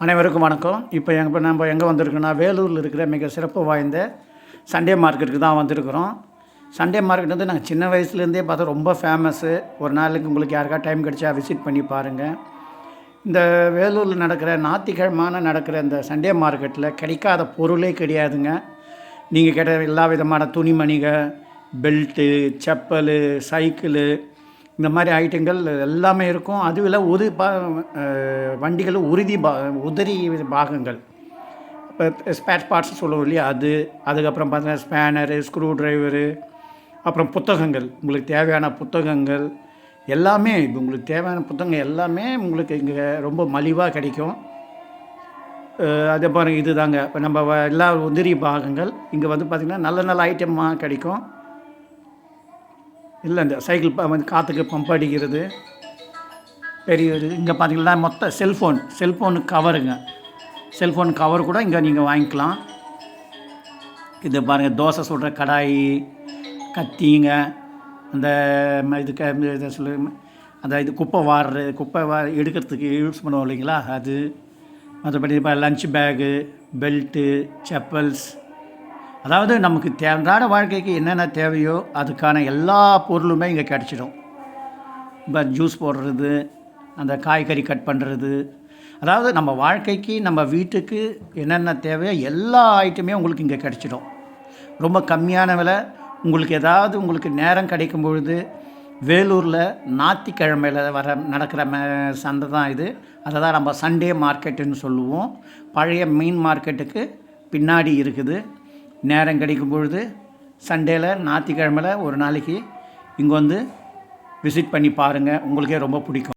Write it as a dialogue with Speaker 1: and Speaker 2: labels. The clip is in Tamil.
Speaker 1: அனைவருக்கும் வணக்கம். இப்போ நம்ம எங்கே வந்திருக்கோன்னா, வேலூரில் இருக்கிற மிக சிறப்பு வாய்ந்த சண்டே மார்க்கெட்டுக்கு தான் வந்திருக்கிறோம். சண்டே மார்க்கெட் வந்து நாங்கள் சின்ன வயசுலேருந்தே பார்த்தா ரொம்ப ஃபேமஸ்ஸு. ஒரு நாளைக்கு உங்களுக்கு யாருக்கா டைம் கிடைச்சா விசிட் பண்ணி பாருங்கள். இந்த வேலூரில் ஞாயிற்றுக்கிழமை நடக்கிற இந்த சண்டே மார்க்கெட்டில் கிடைக்காத பொருளே கிடையாதுங்க. நீங்கள் கேட்ட எல்லா விதமான துணிமணிகள், பெல்ட்டு, செப்பலு, சைக்கிளு, இந்த மாதிரி ஐட்டங்கள் எல்லாமே இருக்கும். அதுவில் வண்டிகள் உதிரி பாகங்கள், இப்போ ஸ்பேர் பார்ட்ஸ் சொல்லுவோம் இல்லையா, அதுக்கப்புறம் பார்த்தீங்கன்னா ஸ்பேனரு, ஸ்க்ரூ ட்ரைவரு, அப்புறம் புத்தகங்கள், உங்களுக்கு தேவையான புத்தகங்கள் எல்லாமே, இப்போ உங்களுக்கு தேவையான புத்தகங்கள் எல்லாமே உங்களுக்கு இங்கே ரொம்ப மலிவாக கிடைக்கும். அதே பாருங்கள், இது தாங்க இப்போ நம்ம எல்லா உதிரி பாகங்கள் இங்கே வந்து பார்த்திங்கன்னா நல்ல நல்ல ஐட்டமாக கிடைக்கும். இல்லை, இந்த சைக்கிள் வந்து காற்றுக்கு பம்ப் அடிக்கிறது பெரிய இங்கே பார்த்தீங்கன்னா மொத்த செல்ஃபோன் கவருங்க. செல்ஃபோன் கவர் கூட இங்கே நீங்கள் வாங்கிக்கலாம். இது பாருங்கள், தோசை சுடுற கடாய், கத்திங்க, அந்த இதை அந்த இது குப்பை எடுக்கிறதுக்கு யூஸ் பண்ணுவோம் இல்லைங்களா, அது. மற்றபடி இப்போ லஞ்ச் பேகு, பெல்ட்டு, செப்பல்ஸ், அதாவது நமக்கு அன்றாட வாழ்க்கைக்கு என்னென்ன தேவையோ அதுக்கான எல்லா பொருளுமே இங்கே கிடச்சிடும். இப்போ ஜூஸ் போடுறது, அந்த காய்கறி கட் பண்ணுறது, அதாவது நம்ம வாழ்க்கைக்கு நம்ம வீட்டுக்கு என்னென்ன தேவையோ எல்லா ஐட்டமே உங்களுக்கு இங்கே கிடச்சிடும். ரொம்ப கம்மியான விலை. உங்களுக்கு நேரம் கிடைக்கும் பொழுது வேலூரில் ஞாயிற்றுக்கிழமையில் நடக்கிற சந்தை தான் இது. அதை தான் நம்ம சண்டே மார்க்கெட்டுன்னு சொல்லுவோம். பழைய மீன் மார்க்கெட்டுக்கு பின்னாடி இருக்குது. நேரம் கிடைக்கும் பொழுது ஞாயிற்றுக்கிழமையில் ஒரு நாளைக்கு இங்கே வந்து விசிட் பண்ணி பாருங்கள். உங்களுக்கே ரொம்ப பிடிக்கும்.